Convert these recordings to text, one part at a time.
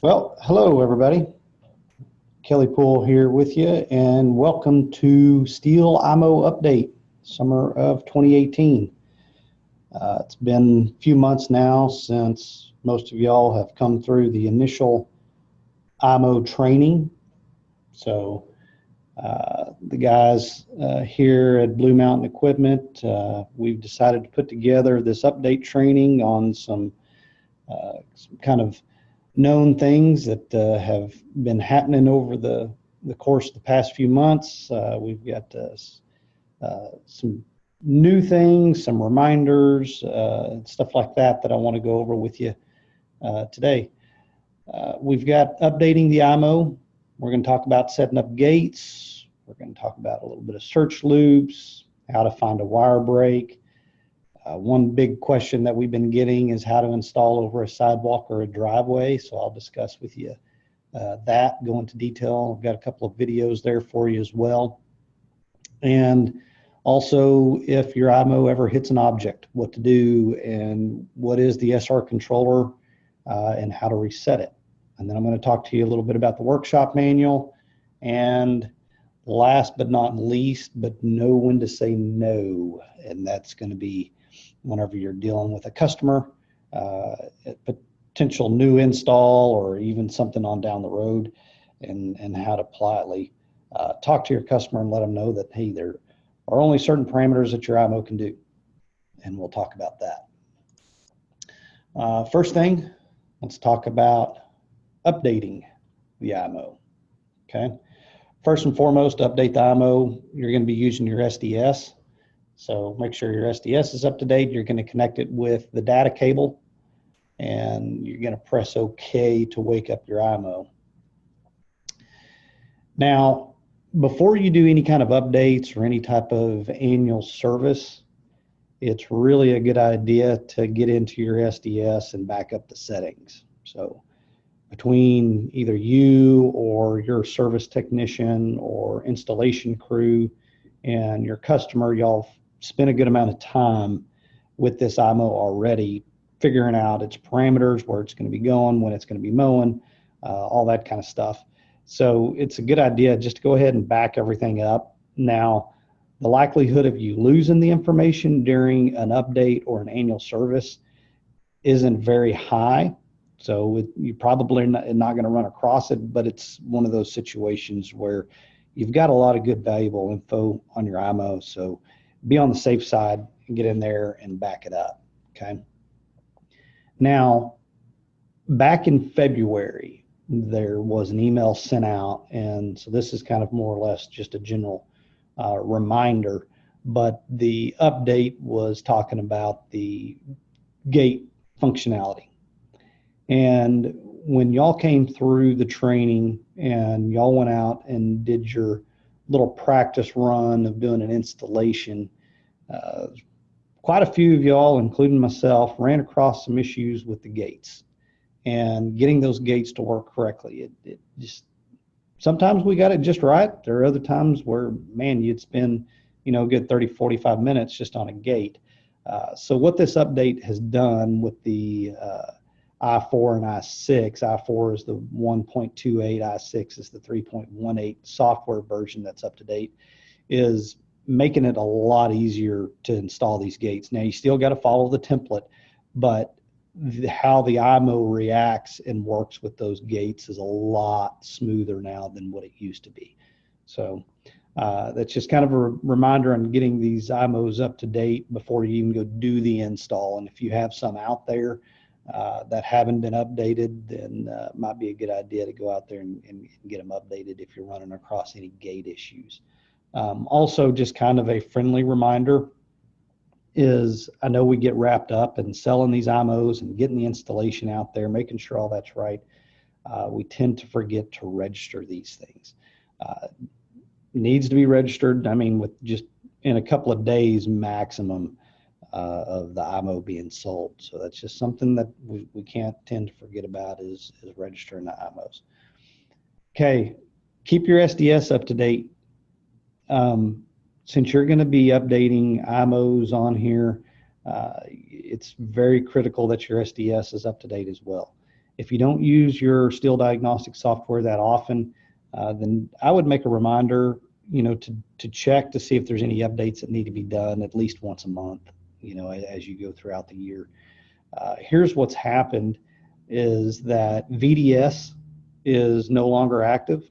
Well, hello everybody. Kelly Poole here with you, and welcome to Steel iMow Update, summer of 2018. It's been a few months now since most of y'all have come through the initial iMow training. So the guys here at Blue Mountain Equipment, we've decided to put together this update training on some kind of known things that have been happening over the course of the past few months. We've got some new things, some reminders, stuff like that I want to go over with you today. We've got updating the iMow. We're going to talk about setting up gates. We're going to talk about a little bit of search loops, how to find a wire break. One big question that we've been getting is how to install over a sidewalk or a driveway. So I'll discuss with you that, go into detail. I've got a couple of videos there for you as well. And also, if your iMow ever hits an object, what to do and what is the SR controller and how to reset it. And then I'm going to talk to you a little bit about the workshop manual. And last but not least, but know when to say no. And that's going to be whenever you're dealing with a customer, a potential new install, or even something on down the road, and how to politely talk to your customer and let them know that, hey, there are only certain parameters that your iMow can do. And we'll talk about that. First thing, let's talk about updating the iMow. Okay. First and foremost, update the iMow. You're going to be using your SDS. So make sure your SDS is up to date. You're going to connect it with the data cable, and you're going to press OK to wake up your iMow. Now, before you do any kind of updates or any type of annual service, it's really a good idea to get into your SDS and back up the settings. So between either you or your service technician or installation crew and your customer, y'all spent a good amount of time with this iMow already, figuring out its parameters, where it's going to be going, when it's going to be mowing, all that kind of stuff. So it's a good idea just to go ahead and back everything up. Now, the likelihood of you losing the information during an update or an annual service isn't very high. So you probably not going to run across it, but it's one of those situations where you've got a lot of good, valuable info on your iMow. So be on the safe side and get in there and back it up. Okay. Now, back in February, there was an email sent out, and so this is kind of more or less just a general reminder, but the update was talking about the gate functionality. And when y'all came through the training and y'all went out and did your little practice run of doing an installation, quite a few of y'all, including myself, ran across some issues with the gates and getting those gates to work correctly. It just, sometimes we got it just right. There are other times where, man, you'd spend, a good 30, 45 minutes just on a gate. So what this update has done with the i4 and i6, i4 is the 1.28, i6 is the 3.18 software version that's up to date, is making it a lot easier to install these gates. Now, you still got to follow the template, but how the iMow reacts and works with those gates is a lot smoother now than what it used to be. So that's just kind of a reminder on getting these iMows up to date before you even go do the install. And if you have some out there that haven't been updated, then it might be a good idea to go out there and get them updated if you're running across any gate issues. Also, just kind of a friendly reminder is, I know we get wrapped up in selling these iMows and getting the installation out there, making sure all that's right. We tend to forget to register these things. Needs to be registered, I mean, with just in a couple of days maximum of the iMow being sold. So that's just something that we can't tend to forget about is registering the iMows. Okay, keep your SDS up to date. Since you're going to be updating iMows on here, it's very critical that your SDS is up to date as well. If you don't use your steel diagnostic software that often, then I would make a reminder, to check to see if there's any updates that need to be done at least once a month, as you go throughout the year. Here's what's happened is that VDS is no longer active.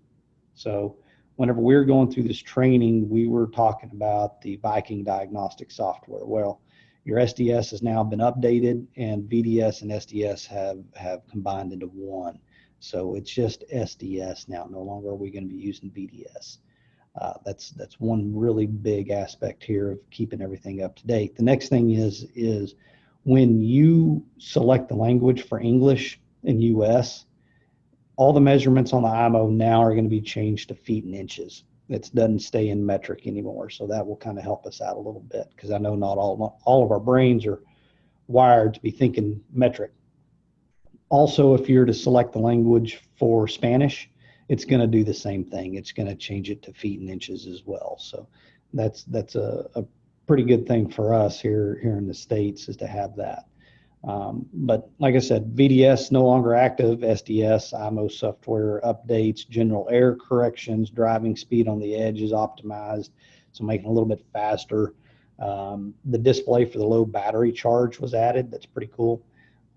So whenever we were going through this training, we were talking about the Viking diagnostic software. Well, your SDS has now been updated, and VDS and SDS have combined into one. So it's just SDS now. No longer are we going to be using VDS. That's one really big aspect here of keeping everything up to date. The next thing is when you select the language for English in US, all the measurements on the iMow now are going to be changed to feet and inches. It doesn't stay in metric anymore, so that will kind of help us out a little bit, because I know not all of our brains are wired to be thinking metric. Also, if you're to select the language for Spanish, it's going to do the same thing. It's going to change it to feet and inches as well. So that's a pretty good thing for us here in the States, is to have that. But like I said, VDS no longer active, SDS, iMow software updates, general error corrections, driving speed on the edge is optimized, so making it a little bit faster. The display for the low battery charge was added. That's pretty cool.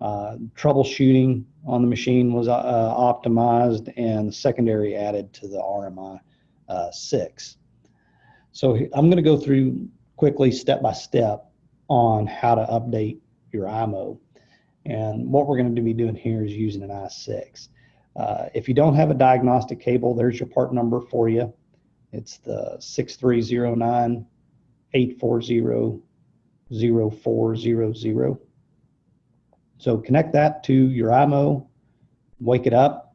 Troubleshooting on the machine was optimized, and the secondary added to the RMI 6. So I'm going to go through quickly step by step on how to update your iMow. And what we're going to be doing here is using an i6. If you don't have a diagnostic cable, there's your part number for you. It's the 6309-840-0400. So connect that to your iMow, wake it up,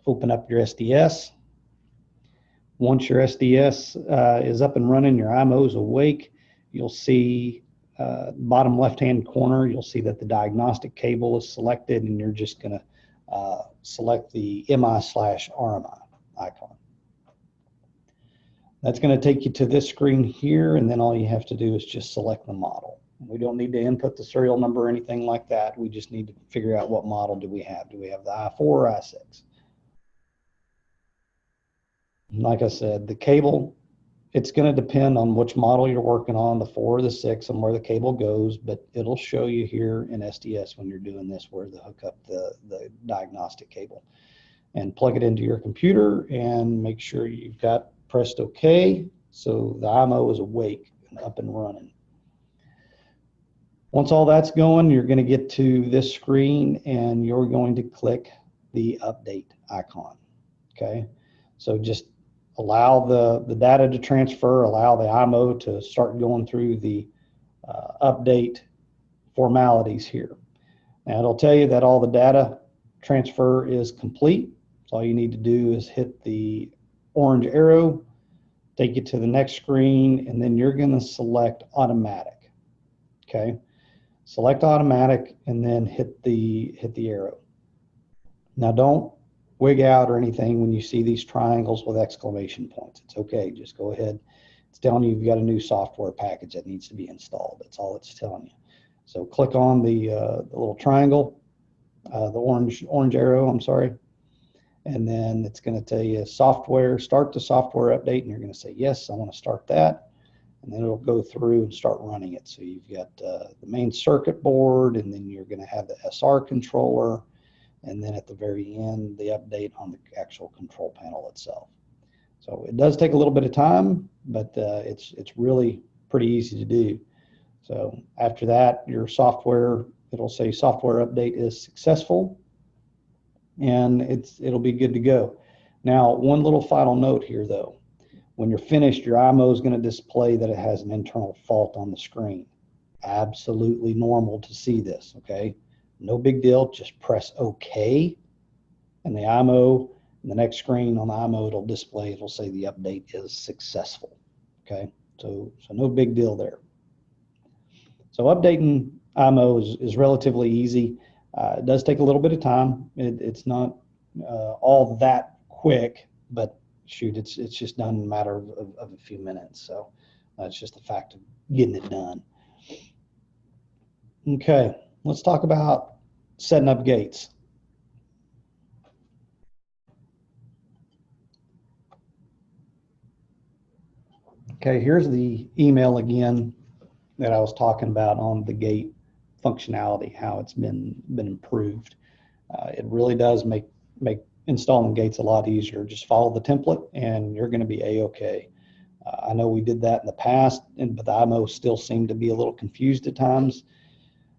open up your SDS. Once your SDS is up and running, your iMow is awake, you'll see bottom left-hand corner, you'll see that the diagnostic cable is selected, and you're just going to select the MI/RMI icon. That's going to take you to this screen here, and then all you have to do is just select the model. We don't need to input the serial number or anything like that. We just need to figure out what model do we have. Do we have the i4 or i6? Like I said, the cable, it's going to depend on which model you're working on, the 4 or the 6, and where the cable goes, but it'll show you here in SDS when you're doing this where to hook up the diagnostic cable. And plug it into your computer and make sure you've got pressed OK, so the iMow is awake and up and running. Once all that's going, you're going to get to this screen, and you're going to click the update icon. Okay, so just allow the data to transfer, allow the iMow to start going through the update formalities here. Now it'll tell you that all the data transfer is complete. So all you need to do is hit the orange arrow, take you to the next screen, and then you're going to select automatic. Okay, select automatic, and then hit the arrow. Now don't wig out or anything when you see these triangles with exclamation points. It's okay, just go ahead. It's telling you you've got a new software package that needs to be installed. That's all it's telling you. So click on the little triangle, the orange arrow, I'm sorry, and then it's going to tell you software, start the software update, and you're going to say, yes, I want to start that. And then it'll go through and start running it. So you've got the main circuit board, and then you're going to have the SR controller, and then at the very end, the update on the actual control panel itself. So it does take a little bit of time, but it's really pretty easy to do. So after that, your software, it'll say software update is successful, and it'll be good to go. Now, one little final note here, though. When you're finished, your iMow is going to display that it has an internal fault on the screen. Absolutely normal to see this, okay? No big deal, just press OK, and the iMow, the next screen on the iMow, it'll display, it'll say the update is successful, okay? So no big deal there. So updating iMow is relatively easy. It does take a little bit of time. It's not all that quick, but shoot, it's just done in a matter of a few minutes. So it's just the fact of getting it done. Okay, let's talk about setting up gates. Okay, here's the email again that I was talking about on the gate functionality, how it's been improved. It really does make installing gates a lot easier. Just follow the template and you're going to be a-okay. I know we did that in the past, but the iMow still seemed to be a little confused at times.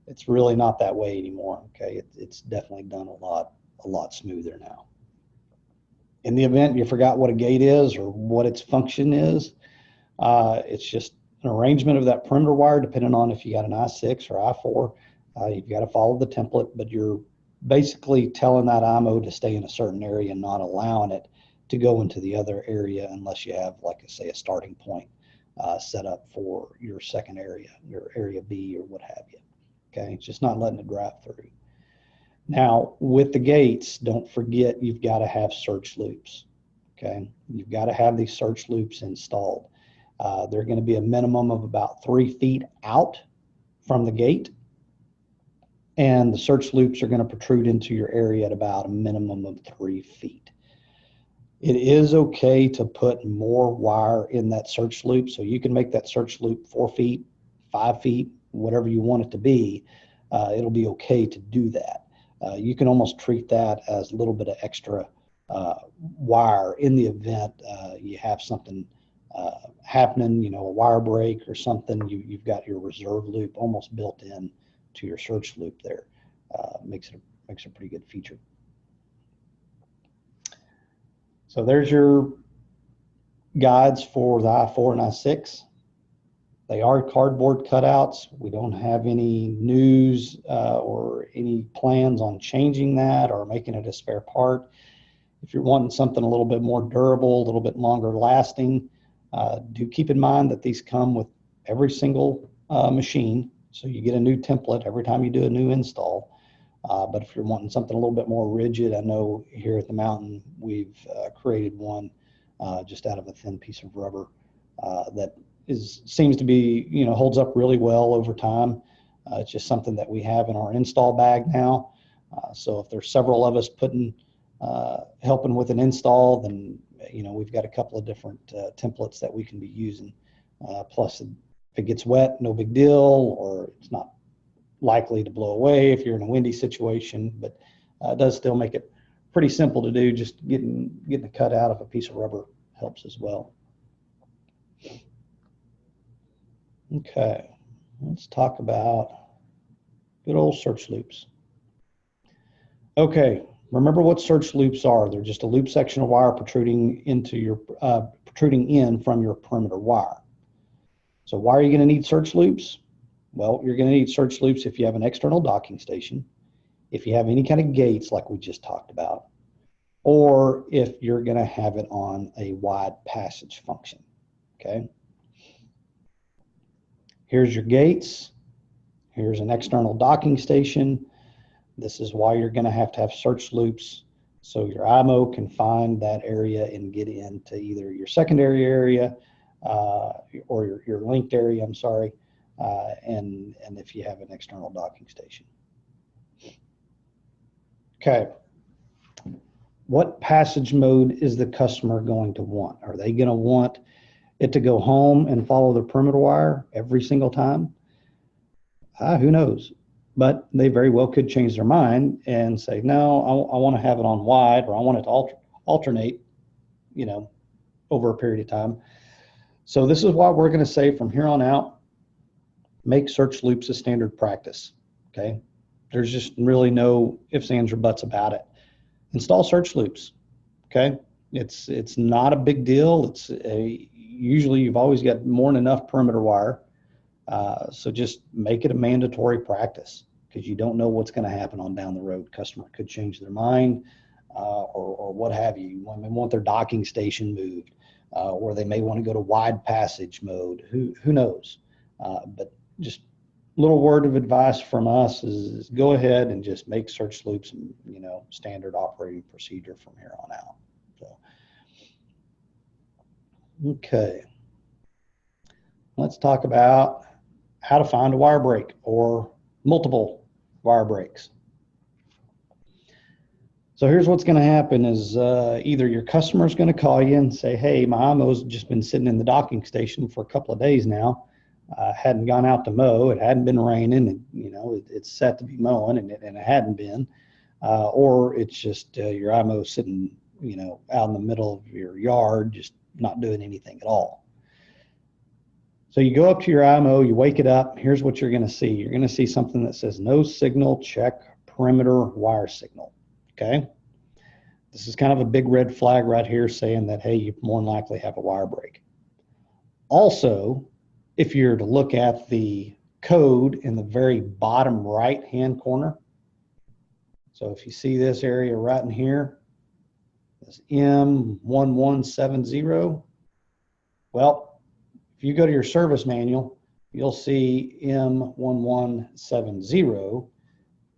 It's really not that way anymore. Okay, it's definitely done a lot smoother now. In the event you forgot what a gate is or what its function is, it's just an arrangement of that perimeter wire, depending on if you got an I6 or I4. You've got to follow the template, but you're basically telling that iMow to stay in a certain area and not allowing it to go into the other area unless you have, like I say, a starting point set up for your second area, your area B or what have you. Okay, it's just not letting it drive through. Now, with the gates, don't forget you've got to have search loops. Okay, you've got to have these search loops installed. They're going to be a minimum of about 3 feet out from the gate, and the search loops are going to protrude into your area at about a minimum of 3 feet. It is okay to put more wire in that search loop, so you can make that search loop 4 feet, 5 feet, whatever you want it to be. It'll be okay to do that. You can almost treat that as a little bit of extra wire in the event you have something happening, you know, a wire break or something. You've got your reserve loop almost built in to your search loop there. Makes a pretty good feature. So there's your guides for the I4 and I6. They are cardboard cutouts. We don't have any news or any plans on changing that or making it a spare part. If you're wanting something a little bit more durable, a little bit longer lasting, do keep in mind that these come with every single machine. So you get a new template every time you do a new install. But if you're wanting something a little bit more rigid, I know here at the mountain, we've created one just out of a thin piece of rubber that seems to be, you know, holds up really well over time. It's just something that we have in our install bag now. So if there's several of us helping with an install, then, you know, we've got a couple of different templates that we can be using. Plus, if it gets wet, no big deal, or it's not likely to blow away if you're in a windy situation, but it does still make it pretty simple to do. Just getting the cut out of a piece of rubber helps as well. Okay, let's talk about good old search loops. Okay, remember what search loops are. They're just a loop section of wire protruding in from your perimeter wire. So why are you going to need search loops? Well, you're going to need search loops if you have an external docking station, if you have any kind of gates like we just talked about, or if you're going to have it on a wide passage function. Okay. Here's your gates. Here's an external docking station. This is why you're going to have search loops so your iMow can find that area and get into either your secondary area or your linked area, I'm sorry, and if you have an external docking station. Okay. What passage mode is the customer going to want? Are they going to want it to go home and follow the perimeter wire every single time? Who knows? But they very well could change their mind and say, no, I want to have it on wide, or I want it to alternate, you know, over a period of time. So this is why we're going to say from here on out, make search loops a standard practice. Okay. There's just really no ifs, ands, or buts about it. Install search loops. Okay. It's not a big deal. Usually you've always got more than enough perimeter wire. So just make it a mandatory practice, because you don't know what's going to happen on down the road. Customer could change their mind or what have you. They want their docking station moved, or they may want to go to wide passage mode. Who knows? But just a little word of advice from us is go ahead and just make search loops, you know, standard operating procedure from here on out. So, okay, let's talk about how to find a wire break or multiple wire breaks. So here's what's going to happen is either your customer is going to call you and say, hey, my IMO's just been sitting in the docking station for a couple of days now. Hadn't gone out to mow. It hadn't been raining. And, it's set to be mowing, and it hadn't been. Or it's just your IMO sitting, out in the middle of your yard, just not doing anything at all. So you go up to your IMO, you wake it up. Here's what you're going to see. You're going to see something that says no signal, check perimeter wire signal. Okay. This is kind of a big red flag right here saying that, hey, you more than likely have a wire break. Also, if you're to look at the code in the very bottom right-hand corner, so if you see this area right in here, this M1170, well, if you go to your service manual, you'll see M1170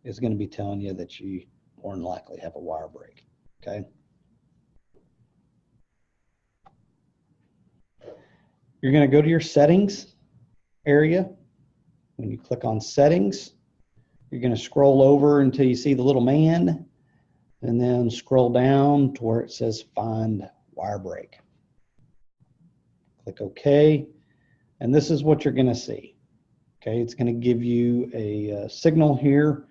is going to be telling you that you more than likely have a wire break. Okay. You're going to go to your settings area. When you click on settings, you're going to scroll over until you see the little man, and then scroll down to where it says find wire break. Click OK, and this is what you're going to see. Okay, it's going to give you a signal here,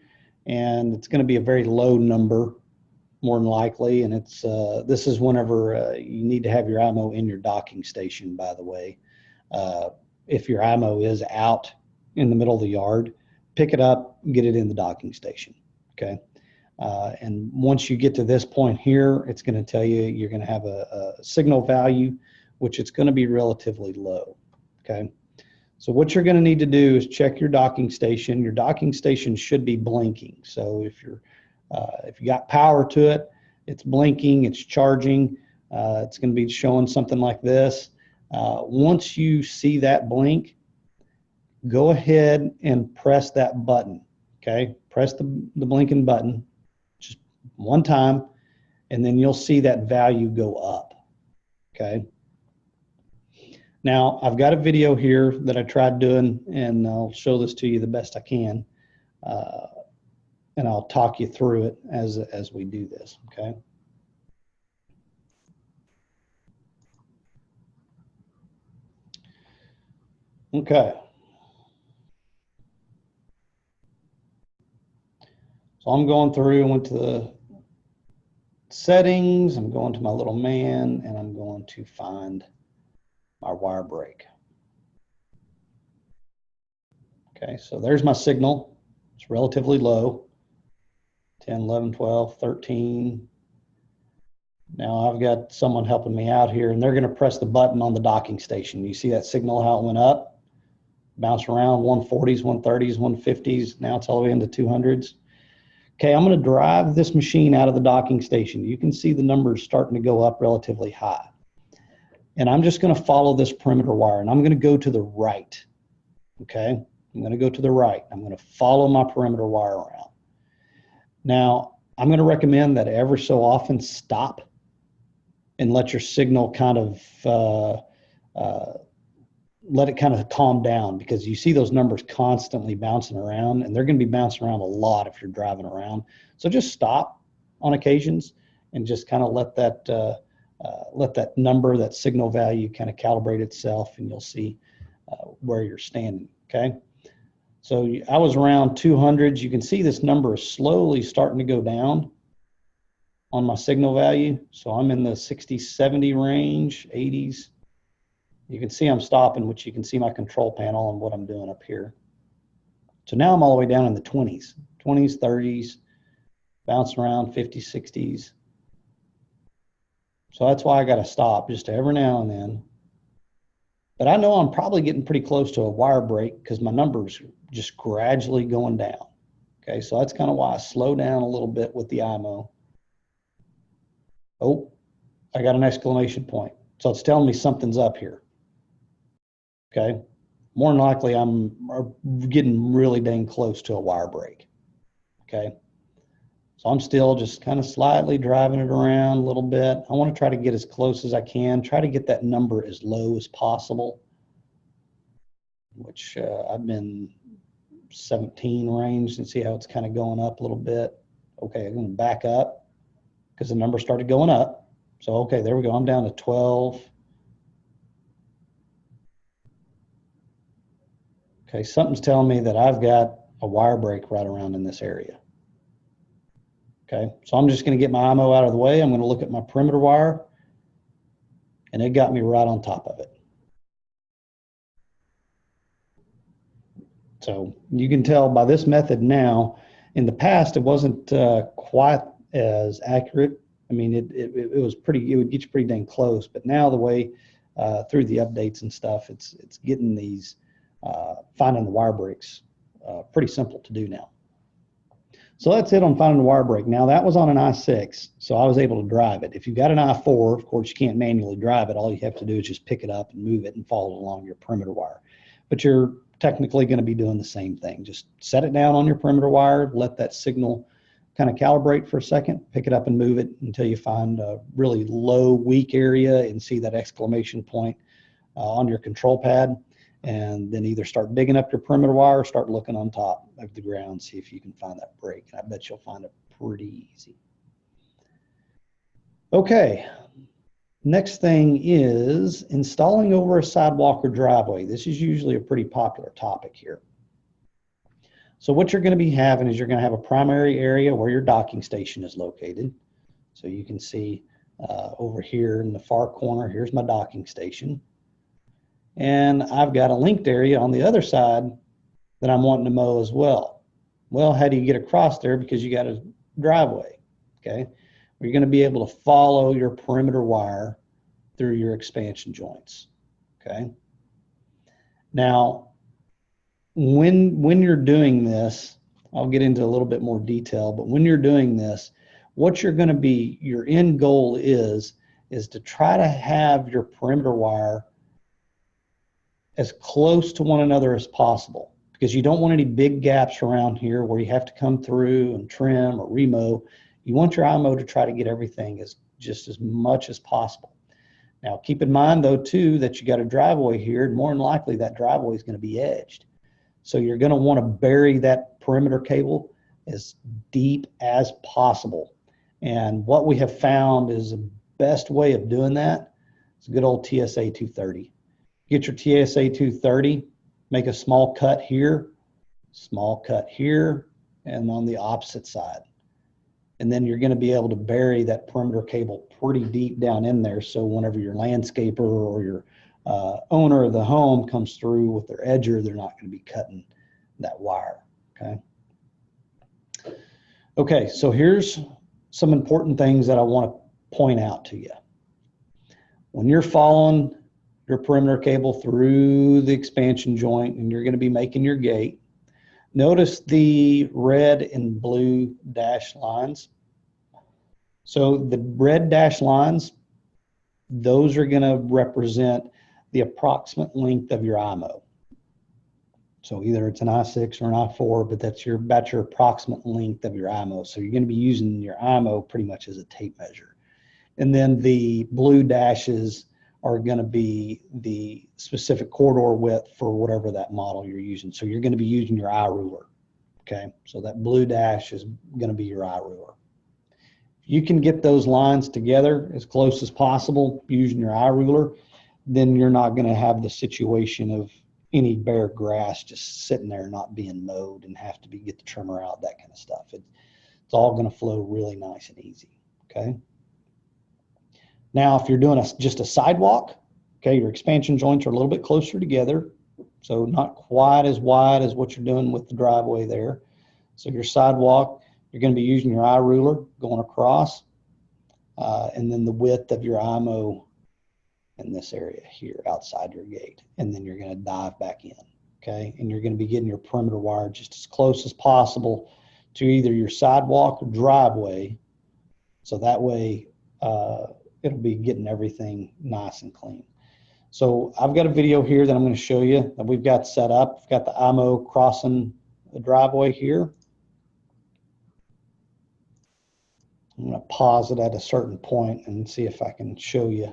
and it's going to be a very low number, more than likely, and it's this is whenever you need to have your IMO in your docking station, by the way. If your IMO is out in the middle of the yard, pick it up, get it in the docking station, okay? And once you get to this point here, it's going to tell you you're going to have a signal value, which it's going to be relatively low, okay? So what you're going to need to do is check your docking station. Your docking station should be blinking. So if you got power to it, it's blinking, it's charging, it's going to be showing something like this. Once you see that blink, go ahead and press that button, okay? Press the blinking button just one time, and then you'll see that value go up, okay? Now, I've got a video here that I tried doing, and I'll show this to you the best I can, and I'll talk you through it as we do this, okay? Okay. So I'm going through and went to the settings, I'm going to my little man, and I'm going to find my wire break. Okay, so there's my signal. It's relatively low, 10, 11, 12, 13. Now I've got someone helping me out here, and they're going to press the button on the docking station. You see that signal, how it went up, bounce around 140s, 130s, 150s. Now it's all the way into 200s. Okay, I'm going to drive this machine out of the docking station. You can see the numbers starting to go up relatively high. And I'm just going to follow this perimeter wire, and I'm going to go to the right. Okay, I'm going to go to the right. I'm going to follow my perimeter wire around. Now, I'm going to recommend that every so often stop and let your signal kind of let it kind of calm down, because you see those numbers constantly bouncing around, and they're going to be bouncing around a lot if you're driving around. So just stop on occasions and just kind of let that number, that signal value, kind of calibrate itself, and you'll see where you're standing. Okay. So I was around 200s. You can see this number is slowly starting to go down on my signal value. So I'm in the 60, 70 range, 80s. You can see I'm stopping, which you can see my control panel and what I'm doing up here. So now I'm all the way down in the 20s, 30s, bouncing around 50s, 60s. So that's why I got to stop just every now and then. But I know I'm probably getting pretty close to a wire break because my number's just gradually going down. Okay, so that's kind of why I slow down a little bit with the IMO. Oh, I got an exclamation point. So it's telling me something's up here. Okay, more than likely I'm getting really dang close to a wire break. Okay, so I'm still just kind of slightly driving it around a little bit. I want to try to get as close as I can, try to get that number as low as possible, which I've been 17 range, and see how it's kind of going up a little bit. Okay, I'm going to back up. because the number started going up. So, okay, there we go. I'm down to 12. Okay, something's telling me that I've got a wire break right around in this area. Okay, so I'm just going to get my iMow out of the way. I'm going to look at my perimeter wire, and it got me right on top of it. So you can tell by this method now. In the past, it wasn't quite as accurate. I mean, it was pretty. It would get you pretty dang close. But now the way through the updates and stuff, it's getting these finding the wire breaks pretty simple to do now. So that's it on finding the wire break. Now that was on an i6, so I was able to drive it. If you've got an i4, of course you can't manually drive it. All you have to do is just pick it up and move it and follow along your perimeter wire. But you're technically going to be doing the same thing. Just set it down on your perimeter wire, let that signal kind of calibrate for a second, pick it up and move it until you find a really low, weak area and see that exclamation point on your control pad. And then either start digging up your perimeter wire or start looking on top of the ground, see if you can find that break. And I bet you'll find it pretty easy. Okay, next thing is installing over a sidewalk or driveway. This is usually a pretty popular topic here. So what you're going to be having is you're going to have a primary area where your docking station is located. So you can see over here in the far corner, here's my docking station. And I've got a linked area on the other side that I'm wanting to mow as well. Well, how do you get across there? Because you got a driveway, okay? You're going to be able to follow your perimeter wire through your expansion joints, okay? Now, when you're doing this, I'll get into a little bit more detail, but when you're doing this, what you're going to be, your end goal is to try to have your perimeter wire as close to one another as possible, because you don't want any big gaps around here where you have to come through and trim or remow. You want your iMow to try to get everything just as much as possible. Now, keep in mind though too that you got a driveway here, and more than likely that driveway is going to be edged. So you're going to want to bury that perimeter cable as deep as possible. And what we have found is the best way of doing that is a good old TSA 230. Get your TSA 230, make a small cut here, and on the opposite side. And then you're going to be able to bury that perimeter cable pretty deep down in there. So whenever your landscaper or your owner of the home comes through with their edger, they're not going to be cutting that wire, okay? Okay, so here's some important things that I want to point out to you. When you're following your perimeter cable through the expansion joint and you're going to be making your gate, notice the red and blue dash lines. So the red dash lines, those are going to represent the approximate length of your iMow. So either it's an i6 or an i4, but that's about your approximate length of your iMow. So you're going to be using your iMow pretty much as a tape measure. And then the blue dashes are going to be the specific corridor width for whatever that model you're using. So you're going to be using your iRuler, okay? So that blue dash is going to be your iRuler. If you can get those lines together as close as possible using your iRuler, then you're not going to have the situation of any bare grass just sitting there not being mowed and have to get the trimmer out, that kind of stuff. It's all going to flow really nice and easy, okay? Now, if you're doing just a sidewalk, okay, your expansion joints are a little bit closer together, so not quite as wide as what you're doing with the driveway there. So your sidewalk, you're going to be using your iRuler going across, and then the width of your iMow in this area here outside your gate, and then you're going to dive back in, okay? And you're going to be getting your perimeter wire just as close as possible to either your sidewalk or driveway, so that way it'll be getting everything nice and clean. So I've got a video here that I'm going to show you that we've got set up. We've got the iMow crossing the driveway here. I'm going to pause it at a certain point and see if I can show you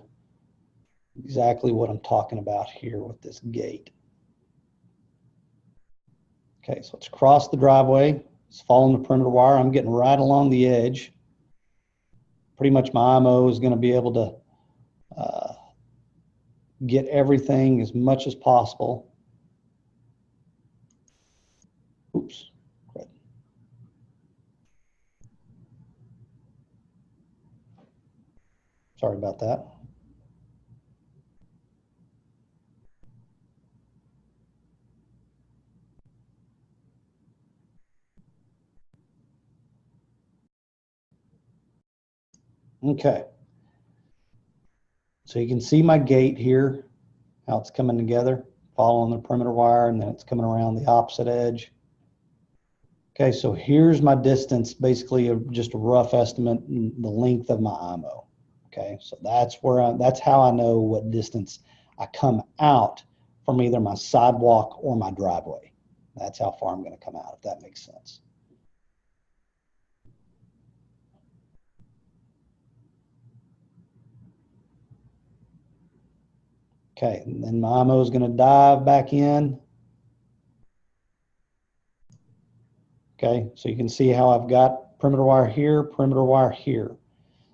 exactly what I'm talking about here with this gate. Okay, so it's across the driveway. It's following the perimeter wire. I'm getting right along the edge. pretty much my iMow is going to be able to get everything as much as possible. Oops. Good. Sorry about that. Okay. So you can see my gate here, how it's coming together, following the perimeter wire, and then it's coming around the opposite edge. Okay, so here's my distance, basically just a rough estimate, the length of my iMow. Okay, so that's how I know what distance I come out from either my sidewalk or my driveway. That's how far I'm going to come out, if that makes sense. Okay, and then my iMow is going to dive back in. Okay, so you can see how I've got perimeter wire here, perimeter wire here.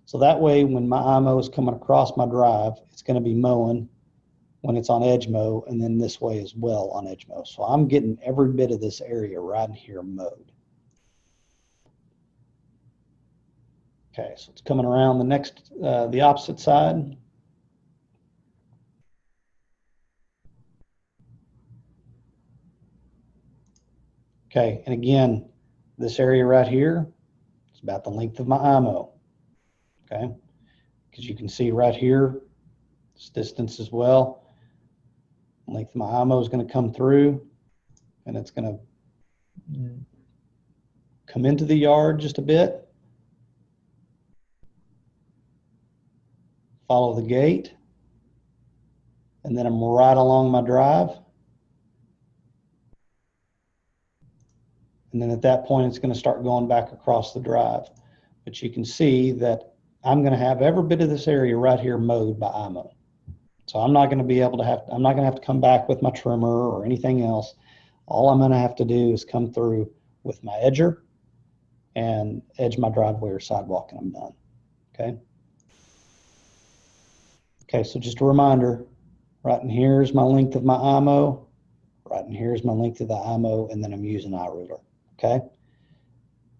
So that way, when my iMow is coming across my drive, it's going to be mowing when it's on edge mow, and then this way as well on edge mow. So I'm getting every bit of this area right in here mowed. Okay, so it's coming around the opposite side. Okay, and again, this area right here is about the length of my iMow. Okay, because you can see right here, this distance as well. The length of my iMow is going to come through, and it's going to come into the yard just a bit, follow the gate, and then I'm right along my drive. And then at that point, it's going to start going back across the drive. But you can see that I'm going to have every bit of this area right here mowed by iMow. So I'm not going to be able to I'm not going to have to come back with my trimmer or anything else. All I'm going to have to do is come through with my edger and edge my driveway or sidewalk, and I'm done. Okay. Okay, so just a reminder, right in here is my length of my iMow, right in here is my length of the iMow, and then I'm using iRuler. Okay.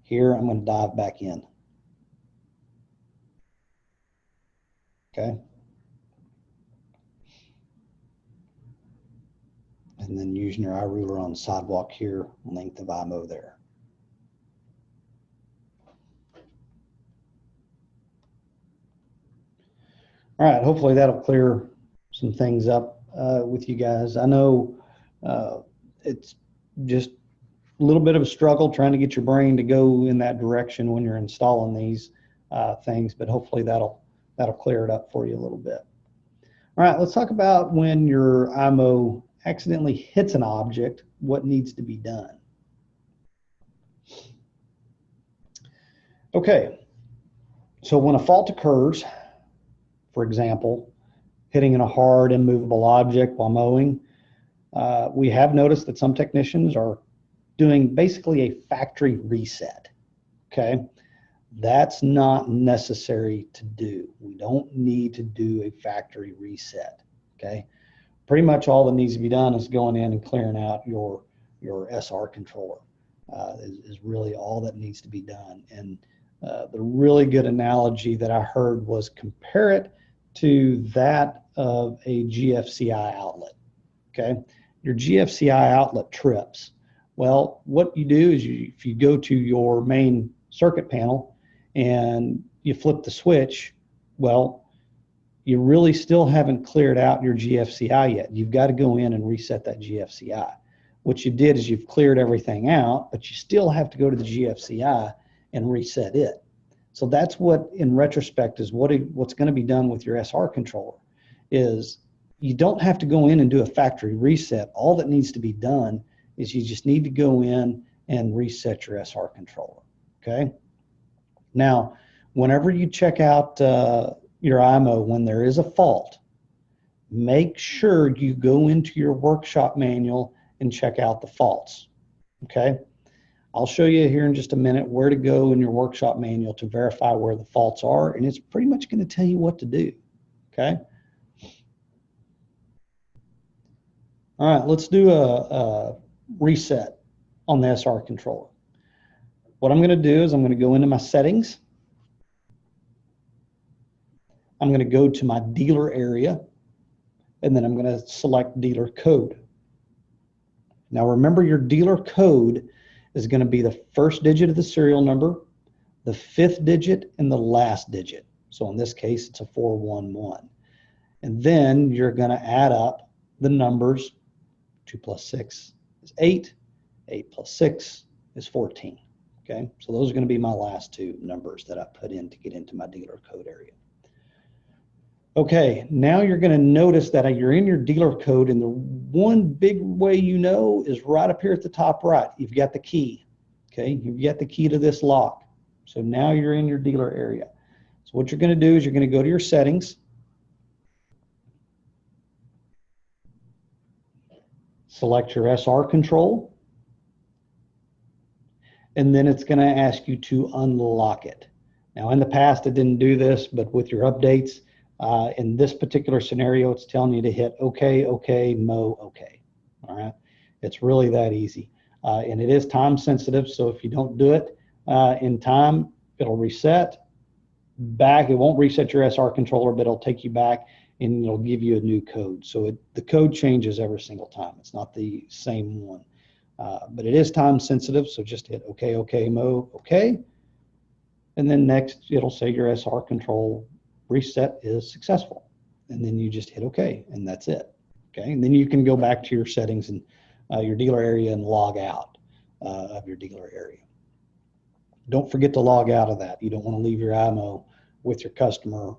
Here I'm going to dive back in. Okay. And then using your iRuler on the sidewalk here, length of iMow there. All right, hopefully that'll clear some things up with you guys. I know it's just a little bit of a struggle trying to get your brain to go in that direction when you're installing these things, but hopefully that'll clear it up for you a little bit. All right, let's talk about when your iMow accidentally hits an object, what needs to be done. Okay, so when a fault occurs, for example, hitting in a hard, immovable object while mowing, we have noticed that some technicians are doing basically a factory reset. Okay, that's not necessary to do. We don't need to do a factory reset. Okay, pretty much all that needs to be done is going in and clearing out your SR controller. Is really all that needs to be done. And the really good analogy that I heard was compare it to that of a GFCI outlet. Okay, your GFCI outlet trips. Well, what you do is if you go to your main circuit panel and you flip the switch, well, you really still haven't cleared out your GFCI yet. You've got to go in and reset that GFCI. What you did is you've cleared everything out, but you still have to go to the GFCI and reset it. So that's what, in retrospect, is what's going to be done with your SR controller. Is you don't have to go in and do a factory reset. All that needs to be done is you just need to go in and reset your SR controller. Okay. Now, whenever you check out your iMow, when there is a fault, make sure you go into your workshop manual and check out the faults. Okay. I'll show you here in just a minute where to go in your workshop manual to verify where the faults are, and it's pretty much going to tell you what to do, okay? All right, let's do a reset on the SR controller. What I'm going to do is I'm going to go into my settings. I'm going to go to my dealer area, and then I'm going to select dealer code. Now remember, your dealer code is going to be the first digit of the serial number, the fifth digit, and the last digit. So in this case, it's a 411. And then you're going to add up the numbers. 2 plus 6 is 8. 8 plus 6 is 14. Okay, so those are going to be my last two numbers that I put in to get into my dealer code area. Okay, now you're going to notice that you're in your dealer code, and the one big way you know is right up here at the top right. You've got the key. Okay, you've got the key to this lock. So now you're in your dealer area. So what you're going to do is you're going to go to your settings, select your SR control, and then it's going to ask you to unlock it. Now in the past it didn't do this, but with your updates, in this particular scenario, it's telling you to hit OK, OK, Mo, OK. All right, it's really that easy. And it is time sensitive, so if you don't do it in time, it'll reset back. It won't reset your SR controller, but it'll take you back and it'll give you a new code. So the code changes every single time. It's not the same one. But it is time sensitive, so just hit OK, OK, Mo, OK. And then next, it'll say your SR control reset is successful. And then you just hit OK, and that's it. Okay, and then you can go back to your settings and your dealer area and log out of your dealer area. Don't forget to log out of that. You don't want to leave your iMow with your customer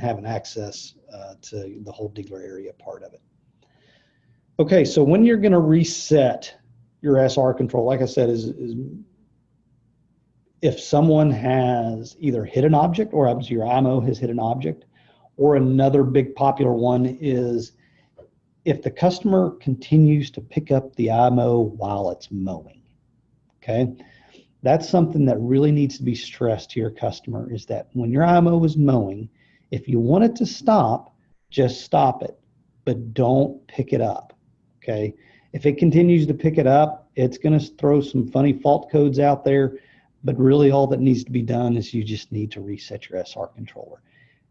having access to the whole dealer area part of it. Okay, so when you're going to reset your SR control, like I said, is if someone has either hit an object, or obviously your iMow has hit an object, or another big popular one is if the customer continues to pick up the iMow while it's mowing. Okay, that's something that really needs to be stressed to your customer, is that when your iMow is mowing, if you want it to stop, just stop it, but don't pick it up. Okay, if it continues to pick it up, it's going to throw some funny fault codes out there. But really all that needs to be done is you just need to reset your SR controller.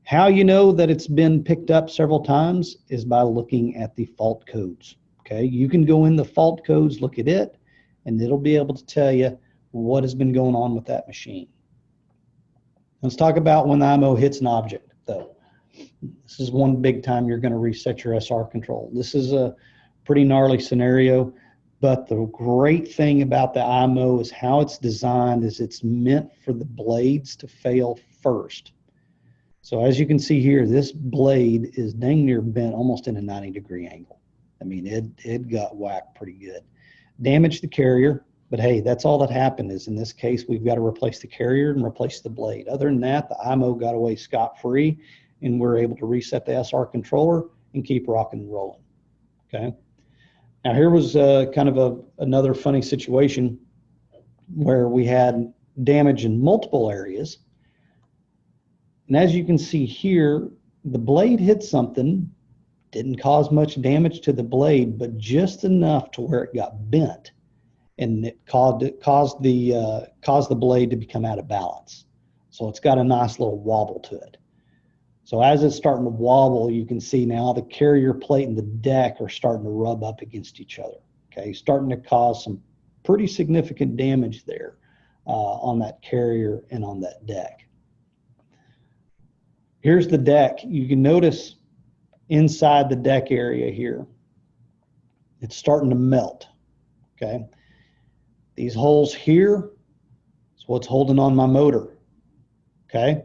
How you know that it's been picked up several times is by looking at the fault codes. Okay, you can go in the fault codes, look at it, and it'll be able to tell you what has been going on with that machine. Let's talk about when the iMow hits an object, though. This is one big time you're going to reset your SR control. This is a pretty gnarly scenario. But the great thing about the iMow is how it's designed is it's meant for the blades to fail first. So as you can see here, this blade is dang near bent almost in a 90-degree angle. I mean, it got whacked pretty good. Damaged the carrier, but hey, that's all that happened. Is in this case, we've got to replace the carrier and replace the blade. Other than that, the iMow got away scot-free, and we're able to reset the SR controller and keep rocking and rolling. Okay. Now here was kind of another funny situation where we had damage in multiple areas. And as you can see here, the blade hit something, didn't cause much damage to the blade, but just enough to where it got bent, and it caused the blade to become out of balance. So it's got a nice little wobble to it. So as it's starting to wobble, you can see now the carrier plate and the deck are starting to rub up against each other. Okay, starting to cause some pretty significant damage there on that carrier and on that deck. Here's the deck. You can notice inside the deck area here, it's starting to melt. Okay, these holes here is what's holding on my motor. Okay.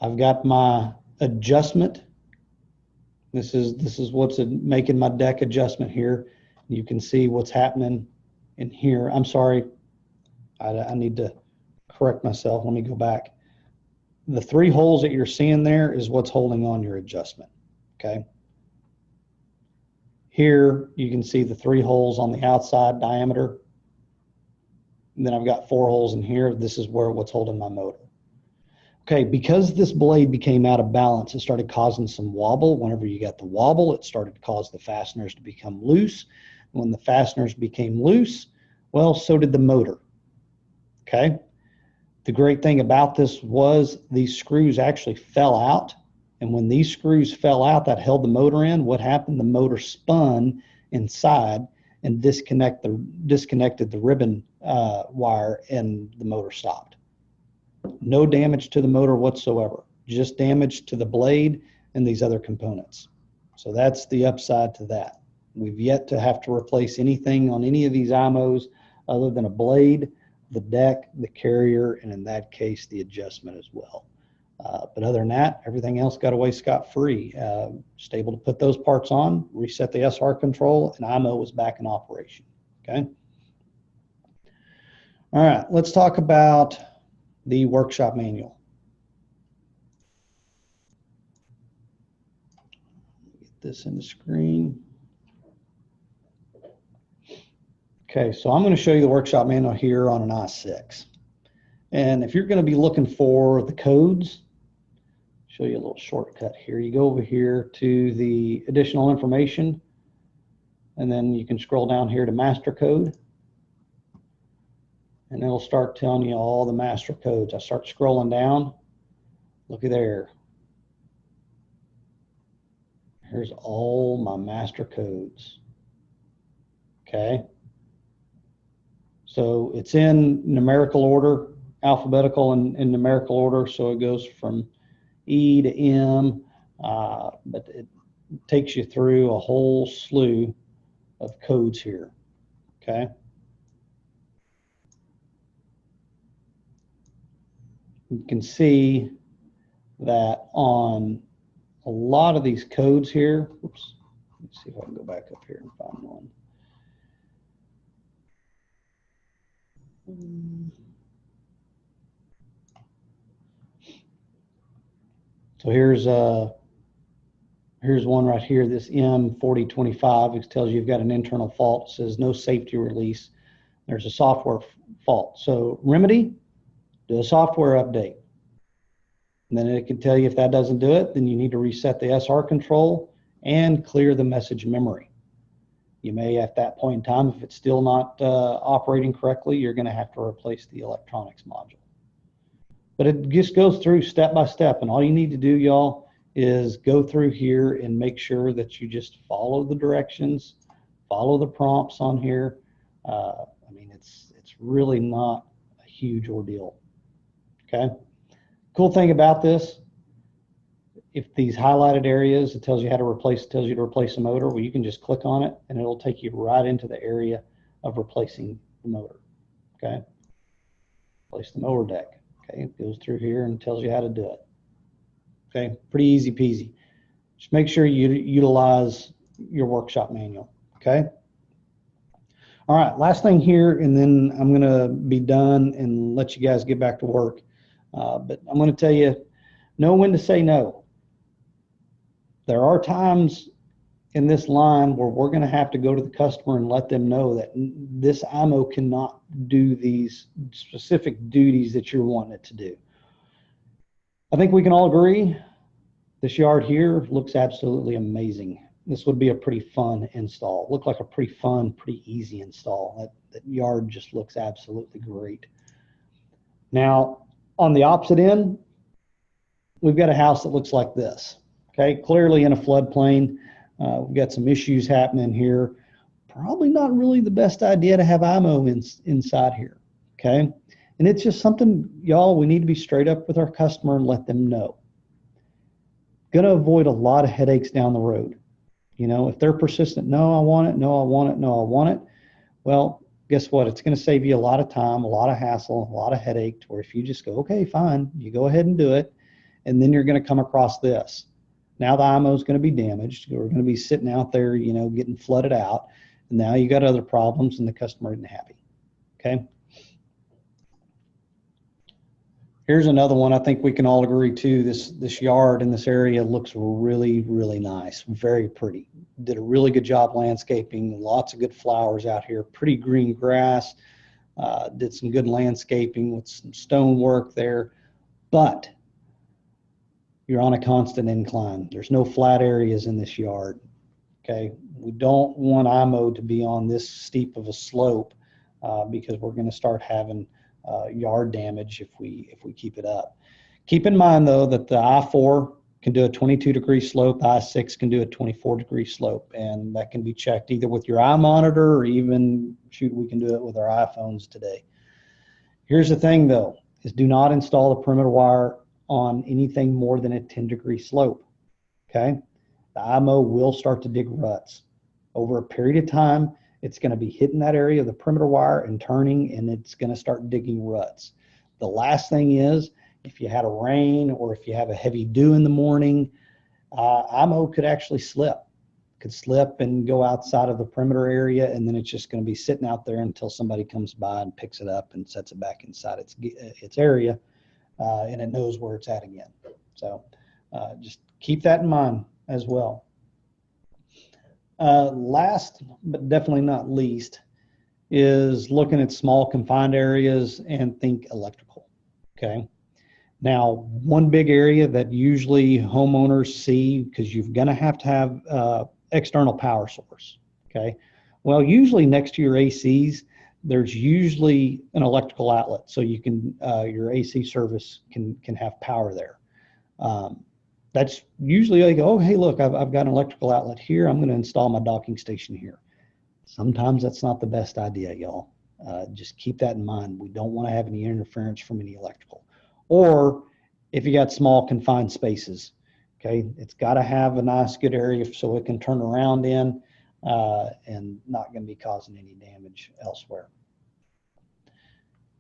I've got my adjustment. This is what's making my deck adjustment here. You can see what's happening in here. I'm sorry, I need to correct myself. Let me go back. The 3 holes that you're seeing there is what's holding on your adjustment. Okay, Here you can see the 3 holes on the outside diameter. And then I've got 4 holes in here. This is what's holding my motor. Okay, because this blade became out of balance, it started causing some wobble. Whenever you got the wobble, it started to cause the fasteners to become loose. When the fasteners became loose, well, so did the motor. Okay, the great thing about this was these screws actually fell out. And when these screws fell out that held the motor in, what happened? The motor spun inside and disconnected the ribbon wire, and the motor stopped. No damage to the motor whatsoever, just damage to the blade and these other components. So that's the upside to that. We've yet to have to replace anything on any of these iMows other than a blade, the deck, the carrier, and in that case, the adjustment as well. But other than that, everything else got away scot-free. Just able to put those parts on, reset the SR control, and iMow was back in operation. Okay. All right, let's talk about the workshop manual. Get this in the screen. Okay, so I'm going to show you the workshop manual here on an i6. And if you're going to be looking for the codes, show you a little shortcut here. You go over here to the additional information, and then you can scroll down here to master code. And it'll start telling you all the master codes. I start scrolling down. Looky there. Here's all my master codes. Okay. So it's in numerical order, alphabetical and in numerical order. So it goes from E to M, but it takes you through a whole slew of codes here. Okay. You can see that on a lot of these codes here, oops, let's see if I can go back up here and find one. So here's one right here, this M4025, which tells you you've got an internal fault. It says no safety release. There's a software fault. So remedy, do a software update. And then it can tell you if that doesn't do it, then you need to reset the SR control and clear the message memory. You may, at that point in time, if it's still not operating correctly, you're going to have to replace the electronics module. But it just goes through step by step, and all you need to do, y'all, is go through here and make sure that you just follow the directions, follow the prompts on here. I mean, it's really not a huge ordeal. Okay. Cool thing about this, if these highlighted areas, it tells you how to replace, tells you to replace a motor, well, you can just click on it and it'll take you right into the area of replacing the motor. Okay. Replace the mower deck. Okay. It goes through here and tells you how to do it. Okay. Pretty easy peasy. Just make sure you utilize your workshop manual. Okay. All right. Last thing here, and then I'm going to be done and let you guys get back to work. But I'm going to tell you, know when to say no. There are times in this line where we're going to have to go to the customer and let them know that this iMow cannot do these specific duties that you're wanting it to do. I think we can all agree this yard here looks absolutely amazing. This would be a pretty fun install. Look like a pretty fun, pretty easy install. That yard just looks absolutely great. Now, on the opposite end, we've got a house that looks like this. Okay, clearly in a floodplain. We've got some issues happening here. Probably not really the best idea to have iMow inside here. Okay, and it's just something, y'all, we need to be straight up with our customer and let them know. Going to avoid a lot of headaches down the road. You know, if they're persistent, no, I want it, no, I want it, no, I want it. Well, guess what? It's going to save you a lot of time, a lot of hassle, a lot of headache, or if you just go, okay, fine, you go ahead and do it, and then you're going to come across this. Now the iMow is going to be damaged. We're going to be sitting out there, you know, getting flooded out, and now you got other problems, and the customer isn't happy. Okay. Here's another one I think we can all agree to. This yard in this area looks really, really nice, very pretty. Did a really good job landscaping, lots of good flowers out here, pretty green grass, did some good landscaping with some stone work there, but you're on a constant incline. There's no flat areas in this yard, okay? We don't want iMow to be on this steep of a slope because we're gonna start having yard damage if we keep it up. Keep in mind though that the I-4 can do a 22-degree slope, I-6 can do a 24-degree slope, and that can be checked either with your eye monitor or even, shoot, we can do it with our iPhones today. Here's the thing though, is do not install the perimeter wire on anything more than a 10-degree slope, okay? The iMow will start to dig ruts. Over a period of time, it's going to be hitting that area of the perimeter wire and turning, and it's going to start digging ruts. The last thing is, if you had a rain or if you have a heavy dew in the morning, iMow could actually slip. Could slip and go outside of the perimeter area, and then it's just going to be sitting out there until somebody comes by and picks it up and sets it back inside its area, and it knows where it's at again. So just keep that in mind as well. Last, but definitely not least, is looking at small confined areas and think electrical, okay? Now, one big area that usually homeowners see, because you're gonna have to have external power source, okay? Well, usually next to your ACs, there's usually an electrical outlet, so you can, your AC service can have power there. That's usually like, oh, hey, look, I've got an electrical outlet here. I'm going to install my docking station here. Sometimes that's not the best idea, y'all. Just keep that in mind. We don't want to have any interference from any electrical. Or if you got small confined spaces, okay, it's got to have a nice good area so it can turn around in and not going to be causing any damage elsewhere.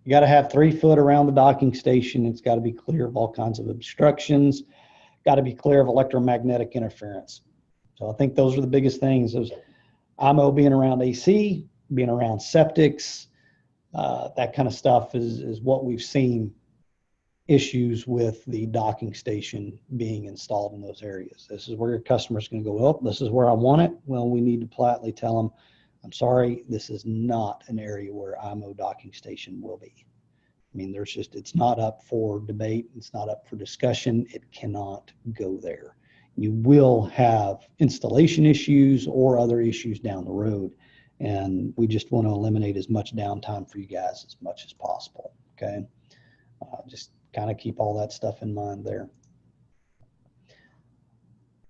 You got to have 3 foot around the docking station. It's got to be clear of all kinds of obstructions. Got to be clear of electromagnetic interference. So I think those are the biggest things. Those iMow being around AC, being around septics, that kind of stuff is what we've seen issues with the docking station being installed in those areas. This is where your customer's going to go, well, this is where I want it. Well, we need to politely tell them, I'm sorry, this is not an area where iMow docking station will be. I mean, there's just, it's not up for debate. It's not up for discussion. It cannot go there. You will have installation issues or other issues down the road. And we just want to eliminate as much downtime for you guys as much as possible. Okay. Just kind of keep all that stuff in mind there.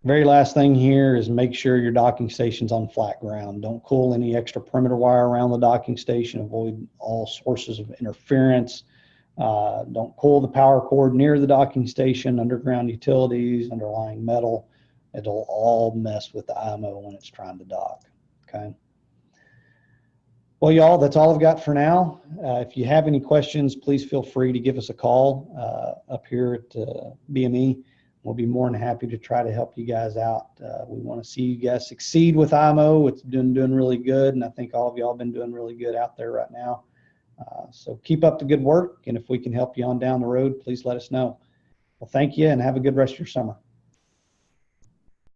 Very last thing here is make sure your docking station's on flat ground. Don't cool any extra perimeter wire around the docking station. Avoid all sources of interference. Don't cool the power cord near the docking station, underground utilities, underlying metal. It'll all mess with the iMow when it's trying to dock, okay? Well, y'all, that's all I've got for now. If you have any questions, please feel free to give us a call up here at BME. We'll be more than happy to try to help you guys out. We want to see you guys succeed with iMow. It's been doing really good, and I think all of y'all have been doing really good out there right now. So keep up the good work, and if we can help you on down the road, please let us know. Well, thank you, and have a good rest of your summer.